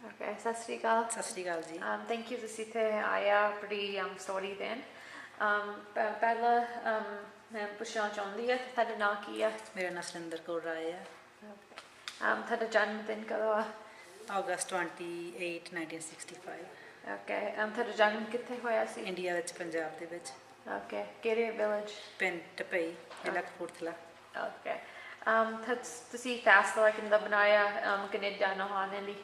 Okay, ਸਤਿ ਸ਼੍ਰੀ ਅਕਾਲ। ਸਤਿ ਸ਼੍ਰੀ ਅਕਾਲ ਜੀ। Thank you ਤੁਸੀਂ ਇੱਥੇ ਆਇਆ ਆਪਣੀ ਸਟੋਰੀ ਦੇਣ। ਪਹਿਲਾਂ ਮੈਂ ਪੁੱਛਣਾ ਚਾਹੁੰਦੀ ਹਾਂ ਕਿ ਤੁਹਾਡਾ ਨਾਂ ਕੀ ਆ? ਮੇਰਾ ਨਾਂ ਸੁਰਿੰਦਰ ਕੌਰ ਰਾਏ ਆ। ਤੁਹਾਡਾ ਜਨਮ ਦਿਨ ਕਦੋਂ ਆ? ਅਗਸਤ 28, 1965। ਓਕੇ, ਤੁਹਾਡਾ ਜਨਮ ਕਿੱਥੇ ਹੋਇਆ ਸੀ? ਇੰਡੀਆ ਵਿੱਚ, ਪੰਜਾਬ ਦੇ ਵਿੱਚ। ਓਕੇ, ਕਿਹੜੇ ਵਿਲੇਜ? ਪਿੰਡ ਟਪਈ, ਜ਼ਿਲ੍ਹਾ ਕਪੂਰਥਲਾ। ਓਕੇ, ਤੁਸੀਂ ਫੈਸਲਾ ਕਿੱਦਾਂ ਬਣਾਇਆ ਕੈਨੇਡਾ ਨੂੰ ਆਉਣ ਲਈ?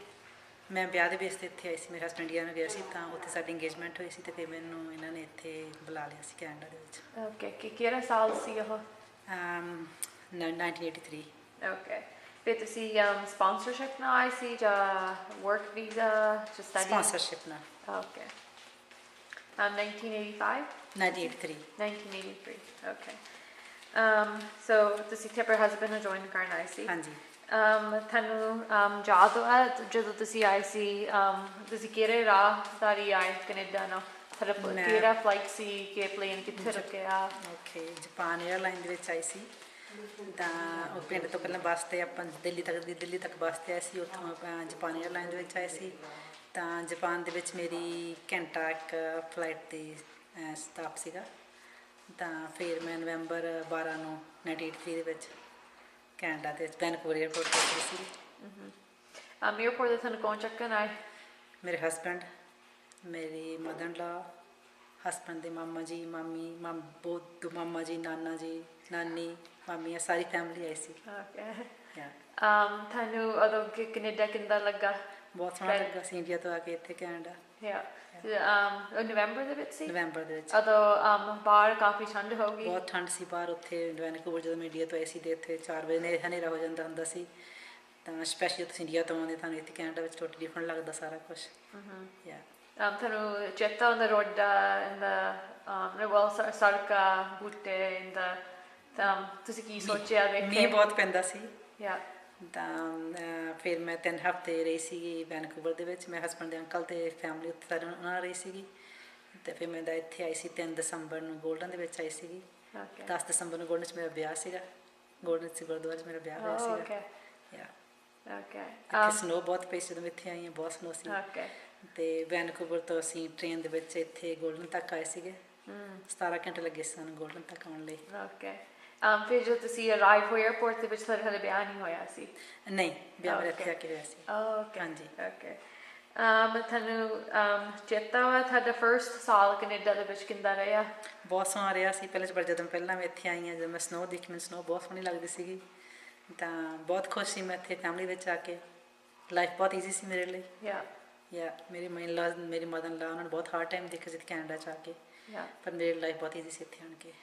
ਮੈਂ ਵਿਆਹ ਦੇ ਬੇਸ 'ਤੇ ਇੱਥੇ ਆਈ ਸੀ। ਮੇਰਾ ਹਸਬੈਂਡ ਇੰਡੀਆ ਨੂੰ ਗਿਆ ਸੀ, ਤਾਂ ਉੱਥੇ ਸਾਡੀ ਇੰਗੇਜਮੈਂਟ ਹੋਈ ਸੀ ਅਤੇ ਫਿਰ ਮੈਨੂੰ ਇਹਨਾਂ ਨੇ ਇੱਥੇ ਬੁਲਾ ਲਿਆ ਸੀ ਕੈਨੇਡਾ ਦੇ ਵਿੱਚ। ਓਕੇ, ਕਿਹੜਾ ਸਾਲ ਸੀ ਉਹ? 1983। ਓਕੇ, ਫਿਰ ਤੁਸੀਂ ਸਪਾਂਸਰਸ਼ਿਪ ਨਾਲ ਆਏ ਸੀ ਜਾਂ ਵਰਕ ਵੀਜ਼ਾ ਜਾਂ ਸਟੱਡੀ? ਸਪਾਂਸਰਸ਼ਿਪ ਨਾਲ। ਓਕੇ, 1985? 1983। 1983, ਓਕੇ। ਸੋ ਤੁਸੀਂ ਇੱਥੇ ਆਪਣੇ ਹਸਬੈਂਡ ਨੂੰ ਜੁਆਇਨ ਕਰਨ ਆਏ ਸੀ? ਹਾਂਜੀ। ਤੁਹਾਨੂੰ ਯਾਦ ਆ ਜਦੋਂ ਤੁਸੀਂ ਆਏ ਸੀ ਤੁਸੀਂ ਕਿਹੜੇ ਰਾਹਦਾਰੀ ਆਏ ਕੈਨੇਡਾ ਨਾਲ? ਤੁਹਾਡਾ ਕਿਹੜਾ ਫਲਾਈਟ ਸੀ ਕਿ ਪਲੇਨ ਕਿੱਥੇ ਰੁਕਿਆ? ਓਕੇ, ਜਾਪਾਨ ਏਅਰਲਾਈਨ ਦੇ ਵਿੱਚ ਆਈ ਸੀ। ਤਾਂ ਉਹ ਪਿੰਡ ਤੋਂ ਪਹਿਲਾਂ ਬੱਸ 'ਤੇ ਆਪਾਂ ਦਿੱਲੀ ਤੱਕ ਬੱਸ 'ਤੇ ਆਏ ਸੀ। ਉੱਥੋਂ ਆਪਾਂ ਜਾਪਾਨ ਏਅਰਲਾਈਨ ਦੇ ਵਿੱਚ ਆਏ ਸੀ। ਤਾਂ ਜਾਪਾਨ ਦੇ ਵਿੱਚ ਮੇਰੀ ਘੰਟਾ ਇੱਕ ਫਲਾਈਟ ਦੀ ਸਟਾਪ ਸੀਗਾ। ਤਾਂ ਫਿਰ ਮੈਂ ਨਵੰਬਰ 12 ਨੂੰ 1983 ਦੇ ਵਿੱਚ ਕੈਨੇਡਾ ਦੇ ਵੈਨਕੂਵਰ ਏਅਰਪੋਰਟ 'ਤੇ ਗਈ ਸੀ। ਏਅਰਪੋਰਟ 'ਤੇ ਤੁਹਾਨੂੰ ਕੌਣ ਚੱਕਣ ਆਏ? ਮੇਰੇ ਹਸਬੈਂਡ, ਮੇਰੀ ਮਦਰ ਇਨ ਲਾ, ਹਸਬੈਂਡ ਦੇ ਮਾਮਾ ਜੀ, ਮਾਮੀ, ਦੋ ਮਾਮਾ ਜੀ, ਨਾਨਾ ਜੀ, ਨਾਨੀ, ਮਾਮੀਆਂ, ਸਾਰੀ ਫੈਮਿਲੀ ਆਈ ਸੀ। ਤੁਹਾਨੂੰ ਉਦੋਂ ਕੈਨੇਡਾ ਕਿੱਦਾਂ ਲੱਗਾ? ਬਹੁਤ ਸੋਹਣਾ ਲੱਗਾ ਸੀ ਇੰਡੀਆ ਤੋਂ ਆ ਕੇ ਇੱਥੇ ਕੈਨੇਡਾ। ਨਵੰਬਰ ਦੇ ਵਿੱਚ ਸੀ? ਨਵੰਬਰ ਦੇ ਵਿੱਚ। ਉਦੋਂ ਬਾਹਰ ਕਾਫੀ ਠੰਡ ਹੋ ਗਈ? ਬਹੁਤ ਠੰਡ ਸੀ ਬਾਹਰ ਉੱਥੇ ਵੈਨਕੂਵਰ। ਜਦੋਂ ਮੈਂ ਇੰਡੀਆ ਤੋਂ ਆਈ ਸੀ ਅਤੇ ਇੱਥੇ 4 ਵਜੇ ਹਨੇਰਾ ਹੋ ਜਾਂਦਾ ਹੁੰਦਾ ਸੀ। ਤਾਂ ਸਪੈਸ਼ਲੀ ਤੁਸੀਂ ਇੰਡੀਆ ਤੋਂ ਆਉਂਦੇ, ਤੁਹਾਨੂੰ ਇੱਥੇ ਕੈਨੇਡਾ ਵਿੱਚ ਟੋਟਲੀ ਡਿਫਰੈਂਟ ਲੱਗਦਾ ਸਾਰਾ ਕੁਛ। ਤੁਹਾਨੂੰ ਚੇਤਾ ਆਉਂਦਾ ਰੋਡ ਸੜਕਾਂ, ਬੂਟੇ ਤੁਸੀਂ ਕੀ ਸੋਚਿਆ ਦੇਖ ਕੇ? ਮੀਂਹ ਬਹੁਤ ਪੈਂਦਾ ਸੀ। Yeah. ਤਾਂ ਫਿਰ ਮੈਂ 3 ਹਫ਼ਤੇ ਰਹੀ ਸੀਗੀ ਵੈਨਕੂਵਰ ਦੇ ਵਿੱਚ। ਮੇਰੇ ਹਸਬੈਂਡ ਦੇ ਅੰਕਲ ਅਤੇ ਫੈਮਿਲੀ ਉੱਥੇ ਸਾਰੇ ਉਹਨਾਂ ਨਾਲ ਰਹੀ ਸੀਗੀ। ਅਤੇ ਫਿਰ ਮੈਂ ਇੱਥੇ ਆਈ ਸੀ 3 ਦਸੰਬਰ ਨੂੰ ਗੋਲਡਨ ਦੇ ਵਿੱਚ ਆਈ ਸੀਗੀ। 10 ਦਸੰਬਰ ਨੂੰ ਗੋਲਡਨ 'ਚ ਮੇਰਾ ਵਿਆਹ ਸੀਗਾ। ਗੋਲਡਨ 'ਚ ਗੁਰਦੁਆਰੇ 'ਚ ਮੇਰਾ ਵਿਆਹ ਹੋਇਆ ਸੀਗਾ। ਇੱਥੇ ਸਨੋ ਬਹੁਤ ਪਈ ਸੀ ਜਦੋਂ ਮੈਂ ਇੱਥੇ ਆਈ ਹਾਂ, ਬਹੁਤ ਸਨੋ ਸੀ। ਅਤੇ ਵੈਨਕੂਵਰ ਤੋਂ ਅਸੀਂ ਟ੍ਰੇਨ ਦੇ ਵਿੱਚ ਇੱਥੇ ਗੋਲਡਨ ਤੱਕ ਆਏ ਸੀਗੇ। 17 ਘੰਟੇ ਲੱਗੇ ਸੀ ਸਾਨੂੰ ਗੋਲਡਨ ਤੱਕ ਆਉਣ ਲਈ। ਫਿਰ ਜਦੋਂ ਤੁਸੀਂ ਅਰਾਈਵ ਹੋਏ ਏਅਰਪੋਰਟ ਦੇ ਵਿੱਚ ਤੁਹਾਡਾ ਹਾਲੇ ਵਿਆਹ ਨਹੀਂ ਹੋਇਆ ਸੀ? ਨਹੀਂ, ਵਿਆਹ ਮੇਰਾ ਇੱਥੇ ਆ ਕੇ ਹੋਇਆ ਸੀ। ਹਾਂਜੀ। ਓਕੇ, ਤੁਹਾਨੂੰ ਚੇਤਾ ਵਾ ਤੁਹਾਡਾ ਫਸਟ ਸਾਲ ਕੈਨੇਡਾ ਦੇ ਵਿੱਚ ਕਿੱਦਾਂ ਰਿਹਾ? ਬਹੁਤ ਸੋਹਣਾ ਰਿਹਾ ਸੀ। ਜਦੋਂ ਪਹਿਲਾਂ ਮੈਂ ਇੱਥੇ ਆਈ ਹਾਂ, ਜਦੋਂ ਮੈਂ ਸਨੋ ਦੇਖੀ, ਮੈਨੂੰ ਸਨੋ ਬਹੁਤ ਸੋਹਣੀ ਲੱਗਦੀ ਸੀਗੀ। ਤਾਂ ਬਹੁਤ ਖੁਸ਼ ਸੀ ਮੈਂ ਇੱਥੇ ਫੈਮਿਲੀ ਵਿੱਚ ਆ ਕੇ। ਲਾਈਫ ਬਹੁਤ ਈਜ਼ੀ ਸੀ ਮੇਰੇ ਲਈ। ਮੇਰੀ ਮੇਰੀ ਮਦਰ ਇਨ ਲਾ, ਉਹਨਾਂ ਨੇ ਬਹੁਤ ਹਾਰਡ ਟਾਈਮ ਦੇਖਿਆ ਸੀ ਕੈਨੇਡਾ 'ਚ ਆ ਕੇ। ਪਰ ਮੇਰੀ ਲਾਈਫ ਬਹੁਤ ਈਜ਼ੀ ਸੀ ਇੱਥੇ ਆਣ ਕੇ।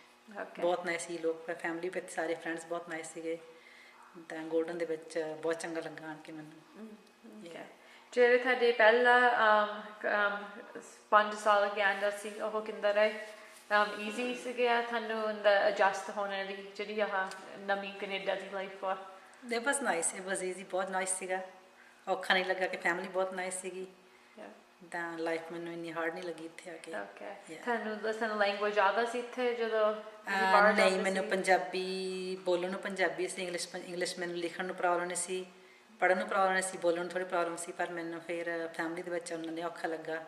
ਬਹੁਤ ਨਾਈਸ ਸੀ ਲੋਕ, ਫੈਮਿਲੀ ਵਿੱਚ ਸਾਰੇ ਫਰੈਂਡਸ ਬਹੁਤ ਨਾਈਸ ਸੀਗੇ। ਤਾਂ ਗੋਲਡਨ ਦੇ ਵਿੱਚ ਬਹੁਤ ਚੰਗਾ ਲੱਗਾ ਆਣ ਕੇ ਮੈਨੂੰ। ਜਿਹੜੇ ਤੁਹਾਡੇ ਪਹਿਲਾਂ 5 ਸਾਲ ਕੈਨੇਡਾ ਸੀ ਉਹ ਕਿੱਦਾਂ ਰਹੇ? ਈਜ਼ੀ ਸੀਗਾ ਤੁਹਾਨੂੰ ਐਡਜਸਟ ਹੋਣ ਲਈ ਜਿਹੜੀ ਨਵੀਂ ਕੈਨੇਡਾ ਦੀ ਲਾਈਫ ਆ? ਇਹ ਬਸ ਨਾਈਸ, ਇਹ ਬਸ ਈਜ਼ੀ, ਬਹੁਤ ਨਾਈਸ ਸੀਗਾ। ਔਖਾ ਨਹੀਂ ਲੱਗਾ ਕਿ ਫੈਮਿਲੀ ਬਹੁਤ ਨਾਈਸ ਸੀਗੀ। ਤਾਂ ਲਾਈਫ ਮੈਨੂੰ ਇੰਨੀ ਹਾਰਡ ਨਹੀਂ ਲੱਗੀ ਇੱਥੇ ਆ ਕੇ। ਤੁਹਾਨੂੰ ਲੈਂਗੁਏਜ ਆਉਂਦਾ ਸੀ ਇੱਥੇ ਜਦੋਂ? ਨਹੀਂ, ਮੈਨੂੰ ਪੰਜਾਬੀ ਬੋਲਣ ਨੂੰ ਪੰਜਾਬੀ ਸੀ। ਇੰਗਲਿਸ਼ ਮੈਨੂੰ ਲਿਖਣ ਨੂੰ ਪ੍ਰੋਬਲਮ ਨਹੀਂ ਸੀ, ਪੜ੍ਹਨ ਨੂੰ ਪ੍ਰੋਬਲਮ ਨਹੀਂ ਸੀ, ਬੋਲਣ ਨੂੰ ਥੋੜ੍ਹੀ ਪ੍ਰੋਬਲਮ ਸੀ। ਪਰ ਮੈਨੂੰ ਫਿਰ ਫੈਮਿਲੀ ਦੇ ਵਿੱਚ ਉਹਨਾਂ ਨੇ ਔਖਾ ਲੱਗਾ।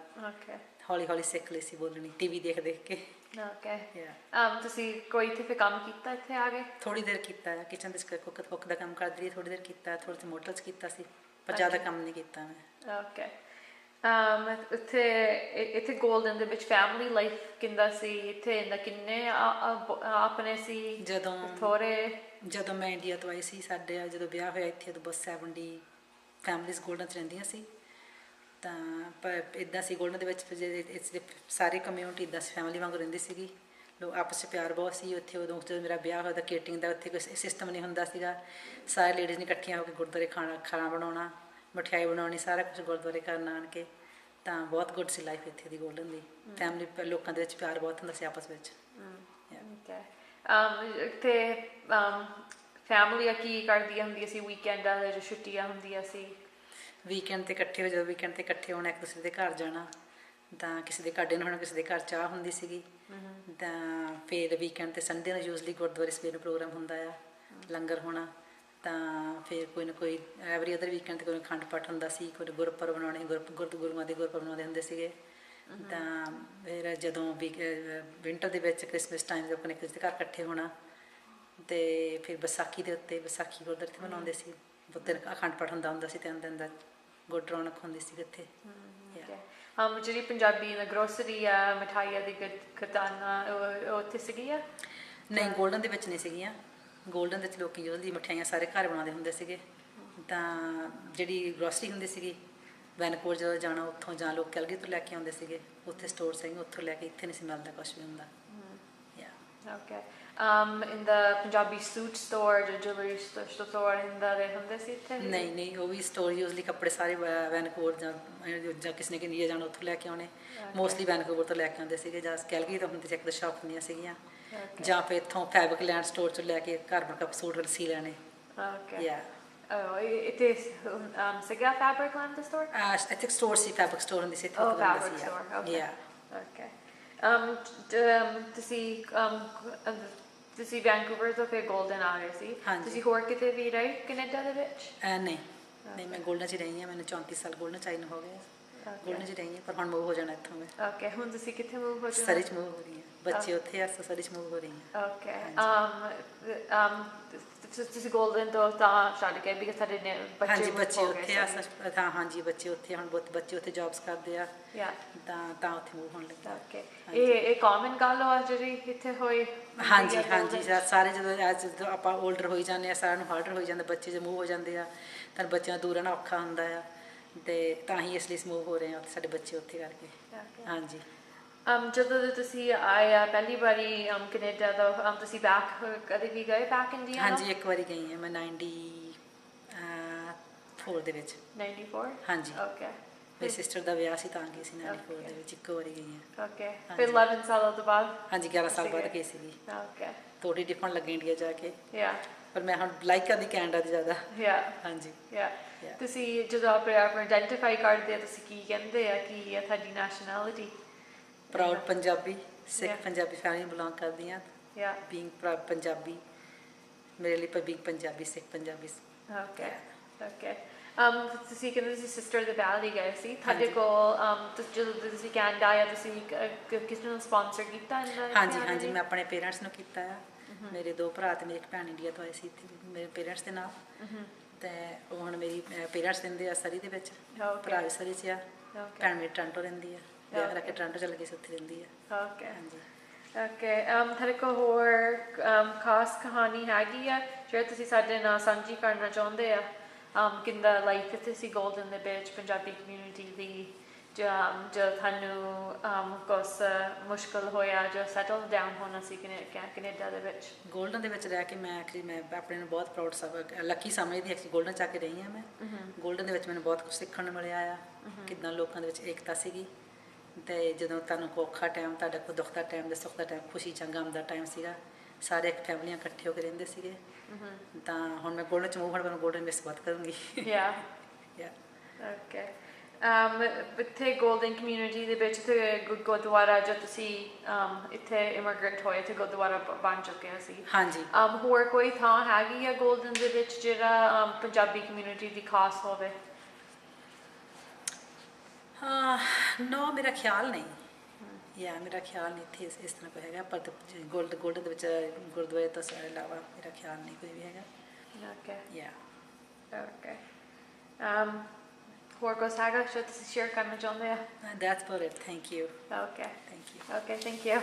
ਹੌਲੀ ਹੌਲੀ ਸਿੱਖ ਲਈ ਸੀ ਬੋਲਣੀ, TV ਦੇਖ ਕੇ। ਤੁਸੀਂ ਕੋਈ ਇੱਥੇ ਕੰਮ ਕੀਤਾ ਇੱਥੇ ਆ ਕੇ? ਥੋੜ੍ਹੀ ਦੇਰ ਕੀਤਾ, ਕਿਚਨ ਦੇ ਕੁੱਕ ਦਾ ਕੰਮ ਕਰਦੀ ਰਹੀ ਥੋੜ੍ਹੀ ਦੇਰ ਕੀਤਾ, ਥੋੜ੍ਹੇ ਜਿਹੇ ਮੋਟਲ 'ਚ ਕੀਤਾ ਸੀ, ਪਰ ਜ਼ਿਆਦਾ ਕੰਮ ਨਹੀਂ ਕੀਤਾ ਮੈਂ। ਇੱਥੇ ਗੋਲਡਨ ਦੇ ਵਿੱਚ ਫੈਮਿਲੀ ਲਾਈਫ ਕਿੱਦਾਂ ਸੀ? ਇੱਥੇ ਕਿੰਨੇ ਆਪਣੇ ਸੀ? ਜਦੋਂ ਮੈਂ ਇੰਡੀਆ ਤੋਂ ਆਈ ਸੀ, ਸਾਡੇ ਜਦੋਂ ਵਿਆਹ ਹੋਇਆ ਇੱਥੇ ਉਦੋਂ ਬਸ 70 ਫੈਮਲੀਜ਼ ਗੋਲਡਨ 'ਚ ਰਹਿੰਦੀਆਂ ਸੀ। ਤਾਂ ਪਰ ਇੱਦਾਂ ਸੀ ਗੋਲਡਨ ਦੇ ਵਿੱਚ ਸਾਰੀ ਕਮਿਊਨਿਟੀ ਇੱਦਾਂ ਫੈਮਿਲੀ ਵਾਂਗ ਰਹਿੰਦੀ ਸੀਗੀ। ਲੋਕ ਆਪਸ 'ਚ ਪਿਆਰ ਬਹੁਤ ਸੀ ਉੱਥੇ। ਉਦੋਂ ਜਦੋਂ ਮੇਰਾ ਵਿਆਹ ਹੋਇਆ ਤਾਂ ਕੇਟਰਿੰਗ ਦਾ ਉੱਥੇ ਕੋਈ ਸਿਸਟਮ ਨਹੀਂ ਹੁੰਦਾ ਸੀਗਾ। ਸਾਰੇ ਲੇਡੀਜ਼ ਨੇ ਇਕੱਠੀਆਂ ਹੋ ਕੇ ਗੁਰਦੁਆਰੇ ਖਾਣਾ ਬਣਾਉਣਾ, ਮਠਿਆਈ ਬਣਾਉਣੀ, ਸਾਰਾ ਕੁਛ ਗੁਰਦੁਆਰੇ ਕਰਨ ਆਣ ਕੇ। ਤਾਂ ਬਹੁਤ ਗੁੱਡ ਸੀ ਲਾਈਫ ਇੱਥੇ ਦੀ ਗੋਲਡਨ ਦੀ। ਫੈਮਿਲੀ ਲੋਕਾਂ ਦੇ ਵਿੱਚ ਪਿਆਰ ਬਹੁਤ ਹੁੰਦਾ ਸੀ ਆਪਸ ਵਿੱਚ। ਇੱਥੇ ਫੈਮਿਲੀ ਕੀ ਕਰਦੀਆਂ ਹੁੰਦੀਆਂ ਸੀ ਵੀਕਐਂਡਾਂ ਦੇ, ਜੋ ਛੁੱਟੀਆਂ ਹੁੰਦੀਆਂ ਸੀ? ਵੀਕਐਂਡ 'ਤੇ ਇਕੱਠੇ ਹੋ, ਜਦੋਂ ਵੀਕਐਂਡ 'ਤੇ ਇਕੱਠੇ ਹੋਣਾ, ਇੱਕ ਦੂਸਰੇ ਦੇ ਘਰ ਜਾਣਾ। ਤਾਂ ਕਿਸੇ ਦੇ ਘਰ ਡਿਨਰ ਹੋਣਾ, ਕਿਸੇ ਦੇ ਘਰ ਚਾਹ ਹੁੰਦੀ ਸੀਗੀ। ਤਾਂ ਫਿਰ ਵੀਕਐਂਡ 'ਤੇ ਸੰਡੇ ਨੂੰ ਯੂਜ਼ਲੀ ਗੁਰਦੁਆਰੇ ਸਵੇਰ ਨੂੰ ਪ੍ਰੋਗਰਾਮ ਹੁੰਦਾ ਆ, ਲੰਗਰ ਹੋਣਾ। ਤਾਂ ਫਿਰ ਕੋਈ ਨਾ ਕੋਈ ਐਵਰੀ ਅਦਰ ਵੀਕਐਂਡ 'ਤੇ ਕੋਈ ਅਖੰਡ ਪਾਠ ਹੁੰਦਾ ਸੀ, ਕੋਈ ਗੁਰਪੁਰਬ ਬਣਾਉਣੇ, ਗੁਰੂਆਂ ਦੇ ਗੁਰਪੁਰਬ ਬਣਾਉਂਦੇ ਹੁੰਦੇ ਸੀਗੇ। ਤਾਂ ਫਿਰ ਜਦੋਂ ਵਿੰਟਰ ਦੇ ਵਿੱਚ ਕ੍ਰਿਸਮਸ ਟਾਈਮ 'ਤੇ ਆਪਣੇ ਕਿਸੇ ਦੇ ਘਰ ਇਕੱਠੇ ਹੋਣਾ, ਅਤੇ ਫਿਰ ਵਿਸਾਖੀ ਦੇ ਉੱਤੇ ਵਿਸਾਖੀ ਗੁਰਦੁਆਰੇ 'ਤੇ ਮਨਾਉਂਦੇ ਸੀ। ਉੱਤੇ ਅਖੰਡ ਪਾਠ ਹੁੰਦਾ ਸੀ, 3 ਦਿਨ ਦਾ ਗੁੱਡ ਰੌਣਕ ਹੁੰਦੀ ਸੀ ਉੱਥੇ। ਜਿਹੜੀ ਪੰਜਾਬੀ ਗਰੋਸਰੀ ਆ, ਮਿਠਾਈਆਂ ਦੀ ਖਜ਼ਾਨਾ, ਉਹ ਉੱਥੇ ਸੀਗੀ ਆ? ਨਹੀਂ, ਗੋਲਡਨ ਦੇ ਵਿੱਚ ਨਹੀਂ ਸੀਗੀਆਂ। ਗੋਲਡਨ ਦੇ ਵਿੱਚ ਲੋਕੀ ਜਦੋਂ ਦੀ ਮਠਿਆਈਆਂ ਸਾਰੇ ਘਰ ਬਣਾਉਂਦੇ ਹੁੰਦੇ ਸੀਗੇ। ਤਾਂ ਜਿਹੜੀ ਗਰੋਸਰੀ ਹੁੰਦੀ ਸੀਗੀ, ਵੈਨਕੂਵਰ ਜਦੋਂ ਜਾਣਾ ਉੱਥੋਂ, ਜਾਂ ਲੋਕ ਕੈਲਗਰੀ ਤੋਂ ਲੈ ਕੇ ਆਉਂਦੇ ਸੀਗੇ, ਉੱਥੇ ਸਟੋਰ ਸੀ, ਉੱਥੋਂ ਲੈ ਕੇ ਇੱਥੇ ਨਹੀਂ ਸੀ ਮਿਲਦਾ ਕੁਛ ਵੀ ਹੁੰਦਾ। ਓਕੇ। ਇਨ ਦਾ ਪੰਜਾਬੀ ਸੂਟ ਸਟੋਰ ਜਾਂ ਜੁਐਲਰੀ ਸਟੋਰ ਇਨਦਾ ਦੇ ਹੁੰਦੇ ਸੀ ਇੱਥੇ? ਨਹੀਂ, ਉਹ ਵੀ ਸਟੋਰ ਯੂਜ਼ਲੀ ਕੱਪੜੇ ਸਾਰੇ ਵੈਨਕੂਵਰ ਜਾਂ ਕਿਸੇ ਨੇ ਇੰਡੀਆ ਜਾਣਾ ਉੱਥੋਂ ਲੈ ਕੇ ਆਉਣੇ। ਮੋਸਟਲੀ ਵੈਨਕੂਵਰ ਤੋਂ ਲੈ ਕੇ ਆਉਂਦੇ ਸੀਗੇ, ਜਾਂ ਕੈਲਗਰੀ ਤੋਂ ਹੁੰਦੀ ਸੀ, ਇੱਕ ਦੋ ਸ਼ਾਪ ਹੁੰਦੀਆਂ ਸੀਗੀਆਂ, ਜਾਂ ਫਿਰ ਇੱਥੋਂ ਫੈਬਰਿਕ ਲੈਂਡ ਸਟੋਰ 'ਚੋਂ ਲੈ ਕੇ ਘਰ ਬਣ ਸੂਟ ਸੀ ਲੈਣੇ। ਇੱਥੇ ਸੀਗਾ ਫੈਬਰਿਕ ਲੈਂਡ ਦਾ ਸਟੋਰ? ਇੱਥੇ ਸਟੋਰ ਸੀ, ਫੈਬਰਿਕ ਸਟੋਰ ਹੁੰਦੀ ਸੀ ਇੱਥੇ। Fabric store, okay. ਤੁਸੀਂ ਵੈਨਕੂਵਰ ਤੋਂ ਫਿਰ ਗੋਲਡਨ ਆ ਗਏ ਸੀ। ਤੁਸੀਂ ਹੋਰ ਕਿਤੇ ਵੀ ਰਹੇ ਕੈਨੇਡਾ ਦੇ ਵਿੱਚ? ਨਹੀਂ, ਮੈਂ ਗੋਲਡਨ 'ਚ ਰਹੀ ਹਾਂ। ਮੈਨੂੰ 34 ਸਾਲ ਗੋਲਡਨ 'ਚ ਆਈ ਨੂੰ ਹੋ ਗਏ। ਗੋਲਡਨ 'ਚ ਰਹੀ ਹਾਂ, ਪਰ ਹੁਣ ਮੂਵ ਹੋ ਜਾਣਾ ਇੱਥੋਂ ਮੈਂ। ਓਕੇ, ਹੁਣ ਤੁਸੀਂ ਕਿੱਥੇ ਮੂਵ ਹੋ ਜਾਣਾ? ਸਰੀ 'ਚ ਮੂਵ ਹੋ ਰਹੀ ਹਾਂ, ਬੱਚੇ ਉੱਥੇ ਆ, ਸਰੀ 'ਚ ਮੂਵ ਹੋ ਰਹੀ ਹਾਂ। ਓਕੇ। ਤੁਸੀਂ ਗੋਲਡਨ ਤੋਂ ਤਾਂ ਛੱਡ ਕੇ ਬਿਕਾਜ਼ ਸਾਡੇ ਬੱਚੇ ਉੱਥੇ ਆ। ਤਾਂ ਹਾਂਜੀ, ਬੱਚੇ ਉੱਥੇ ਹੁਣ, ਬੱਚੇ ਉੱਥੇ ਜੌਬਸ ਕਰਦੇ ਆ, ਤਾਂ ਉੱਥੇ ਮੂਵ ਹੋਣ ਲੱਗਾ। ਓਕੇ। ਇਹ ਕਾਮਨ ਗੱਲ ਆ ਜਿਹੜੀ ਇੱਥੇ ਹੋਈ? ਹਾਂਜੀ, ਸਾਰੇ ਜਦੋਂ ਆਪਾਂ ਓਲਡਰ ਹੋਈ ਜਾਂਦੇ ਆ, ਸਾਰਿਆਂ ਨੂੰ ਹਾਰਡਰ ਹੋਈ ਜਾਂਦਾ, ਬੱਚੇ ਜੇ ਮੂਵ ਹੋ ਜਾਂਦੇ ਆ ਤਾਂ ਬੱਚਿਆਂ ਨੂੰ ਦੂਰ ਰਹਿਣਾ ਔਖਾ ਹੁੰਦਾ ਆ, ਅਤੇ ਤਾਂ ਹੀ ਇਸ ਲਈ ਮੂਵ ਹੋ ਰਹੇ ਆ ਉੱਥੇ, ਸਾਡੇ ਬੱਚੇ ਉੱਥੇ ਕਰਕੇ। ਹਾਂਜੀ। ਜਦੋਂ ਤੁਸੀਂ ਆਏ ਆ ਪਹਿਲੀ ਵਾਰੀ ਕੈਨੇਡਾ ਤੋਂ, ਤੁਸੀਂ ਬੈਕ ਕਦੇ ਵੀ ਗਏ ਬੈਕ ਇੰਡੀਆ? ਹਾਂਜੀ, ਇੱਕ ਵਾਰੀ ਗਈ ਹਾਂ ਮੈਂ 94 ਦੇ ਵਿੱਚ। 94? ਹਾਂਜੀ। ਓਕੇ। ਮੇਰੀ ਸਿਸਟਰ ਦਾ ਵਿਆਹ ਸੀ ਤਾਂ ਗਈ ਸੀ 94 ਦੇ ਵਿੱਚ, ਇੱਕ ਵਾਰੀ ਗਈ ਹਾਂ। ਓਕੇ। ਫਿਰ 11 ਸਾਲਾਂ ਤੋਂ ਬਾਅਦ? ਹਾਂਜੀ, 11 ਸਾਲ ਬਾਅਦ ਗਈ ਸੀਗੀ। ਓਕੇ। ਥੋੜੀ ਡਿਫਰੈਂਟ ਲੱਗੇ ਇੰਡੀਆ ਜਾ ਕੇ, ਪਰ ਮੈਂ ਹੁਣ ਲਾਈਕ ਕਰਦੀ ਕੈਨੇਡਾ ਦੀ ਜ਼ਿਆਦਾ। ਹਾਂਜੀ। ਤੁਸੀਂ ਜਦੋਂ ਆਪਣੇ ਆਪ ਨੂੰ ਆਈਡੈਂਟੀਫਾਈ ਕਰਦੇ ਆ, ਤੁਸੀਂ ਕੀ ਕਹਿੰਦੇ ਆ, ਕੀ ਆ ਤੁਹਾਡੀ ਨੈਸ਼ਨੈਲਿਟੀ? ਪ੍ਰਾਊਡ ਪੰਜਾਬੀ, ਸਿੱਖ ਪੰਜਾਬੀ ਫੈਮਿਲੀ ਨੂੰ ਬਿਲੋਂਗ ਕਰਦੀ ਹਾਂ। ਬੀਇੰਗ ਪ੍ਰਾਊਡ ਪੰਜਾਬੀ, ਮੇਰੇ ਲਈ ਬੀਇੰਗ ਪੰਜਾਬੀ, ਸਿੱਖ ਪੰਜਾਬੀ। ਓਕੇ। ਤੁਸੀਂ ਕਹਿੰਦੇ ਤੁਸੀਂ ਸਿਸਟਰ ਦੇ ਵਿਆਹ ਲਈ ਗਏ ਸੀ, ਤੁਹਾਡੇ ਕੋਲ ਜਦੋਂ ਤੁਸੀਂ ਕੈਨੇਡਾ ਆਇਆ, ਤੁਸੀਂ ਕਿਸੇ ਨੂੰ ਸਪਾਂਸਰ ਕੀਤਾ? ਹਾਂਜੀ, ਮੈਂ ਆਪਣੇ ਪੇਰੈਂਟਸ ਨੂੰ ਕੀਤਾ ਆ। ਮੇਰੇ 2 ਭਰਾ ਅਤੇ ਮੇਰੀ ਇੱਕ ਭੈਣ ਇੰਡੀਆ ਤੋਂ ਆਏ ਸੀ ਇੱਥੇ ਮੇਰੇ ਪੇਰੈਂਟਸ ਦੇ ਨਾਲ, ਅਤੇ ਉਹ ਹੁਣ ਮੇਰੀ ਪੇਰੈਂਟਸ ਰਹਿੰਦੇ ਆ ਸਰੀ ਦੇ ਵਿੱਚ, ਭਰਾ ਵੀ ਸਰੀ 'ਚ ਆ, ਭੈਣ ਮੇਰੀ ਟੋਰਾਂਟੋ ਰਹਿੰਦੀ ਆ, ਵਿਆਹ ਕਰਾ ਕੇ ਟੋਰਾਂਟੋ ਚੱਲ ਗਈ ਸੀ, ਉੱਥੇ ਰਹਿੰਦੀ ਆ। ਹਾਂਜੀ। ਓਕੇ। ਤੁਹਾਡੇ ਕੋਲ ਹੋਰ ਖਾਸ ਕਹਾਣੀ ਹੈਗੀ ਆ ਜਿਹੜਾ ਤੁਸੀਂ ਸਾਡੇ ਨਾਲ ਸਾਂਝੀ ਕਰਨਾ ਚਾਹੁੰਦੇ ਆ? ਕਿੱਦਾਂ ਲਾਈਫ ਇੱਥੇ ਸੀ ਗੋਲਡਨ ਦੇ ਵਿੱਚ ਪੰਜਾਬੀ ਕਮਿਊਨਿਟੀ ਦੀ, ਜਾਂ ਤੁਹਾਨੂੰ ਕੁਛ ਮੁਸ਼ਕਿਲ ਹੋਇਆ ਜੋ ਸੈਟਲ ਡਾਊਨ ਹੋਣਾ ਸੀ ਕੈਨੇਡਾ ਦੇ ਵਿੱਚ? ਗੋਲਡਨ ਦੇ ਵਿੱਚ ਰਹਿ ਕੇ ਮੈਂ ਆਪਣੇ ਨੂੰ ਬਹੁਤ ਪ੍ਰਾਊਡ ਲੱਕੀ ਸਮਝਦੀ ਐਕਚੁਅਲੀ। ਗੋਲਡਨ 'ਚ ਆ ਕੇ ਰਹੀ ਹਾਂ ਮੈਂ। ਗੋਲਡਨ ਦੇ ਵਿੱਚ ਮੈਨੂੰ ਬਹੁਤ ਕੁਛ ਸਿੱਖਣ ਨੂੰ ਮਿਲਿਆ ਆ, ਕਿੱਦਾਂ ਲੋਕਾਂ ਦੇ ਵਿੱਚ ਏਕਤਾ ਸੀਗੀ, ਅਤੇ ਜਦੋਂ ਤੁਹਾਨੂੰ ਕੋਈ ਔਖਾ ਟਾਈਮ, ਤੁਹਾਡਾ ਕੋਈ ਦੁੱਖ ਦਾ ਟਾਈਮ ਜਾਂ ਸੁੱਖ ਦਾ ਟਾਈਮ, ਖੁਸ਼ੀ ਜਾਂ ਗਮ ਦਾ ਟਾਈਮ ਸੀਗਾ, ਸਾਰੇ ਇੱਕ ਫੈਮਲੀਆਂ ਇਕੱਠੇ ਹੋ ਕੇ ਰਹਿੰਦੇ ਸੀਗੇ। ਤਾਂ ਹੁਣ ਮੈਂ ਗੋਲਡਨ 'ਚ ਮੂਵ ਹੋਣ, ਮੈਨੂੰ ਗੋਲਡਨ ਮਿਸ ਬਹੁਤ ਕਰੂੰਗੀ। ਓਕੇ। ਇੱਥੇ ਗੋਲਡਨ ਕਮਿਊਨਿਟੀ ਦੇ ਵਿੱਚ ਗੁਰਦੁਆਰਾ, ਜੋ ਤੁਸੀਂ ਇੱਥੇ ਇਮੀਗ੍ਰੇਟ ਹੋਏ, ਇੱਥੇ ਗੁਰਦੁਆਰਾ ਬਣ ਚੁੱਕਿਆ ਸੀ। ਹਾਂਜੀ। ਹੋਰ ਕੋਈ ਥਾਂ ਹੈਗੀ ਆ ਗੋਲਡਨ ਦੇ ਵਿੱਚ ਜਿਹੜਾ ਪੰਜਾਬੀ ਕਮਿਊਨਿਟੀ ਦੀ ਖਾਸ ਹੋਵੇ? ਨੋ, ਮੇਰਾ ਖਿਆਲ ਨਹੀਂ। ਮੇਰਾ ਖਿਆਲ ਨਹੀਂ ਇੱਥੇ ਇਸ ਤਰ੍ਹਾਂ ਕੋਈ ਹੈਗਾ, ਪਰ ਗੋਲਡਨ ਦੇ ਵਿੱਚ ਗੁਰਦੁਆਰੇ ਤੋਂ ਇਲਾਵਾ ਮੇਰਾ ਖਿਆਲ ਨਹੀਂ ਕੋਈ ਵੀ ਹੈਗਾ। ਓਕੇ। ਹੋਰ ਕੁਛ ਹੈਗਾ ਜੋ ਤੁਸੀਂ ਸ਼ੇਅਰ ਕਰਨਾ ਚਾਹੁੰਦੇ ਆ? That's about it. Thank you. Okay. Thank you. Okay, thank you.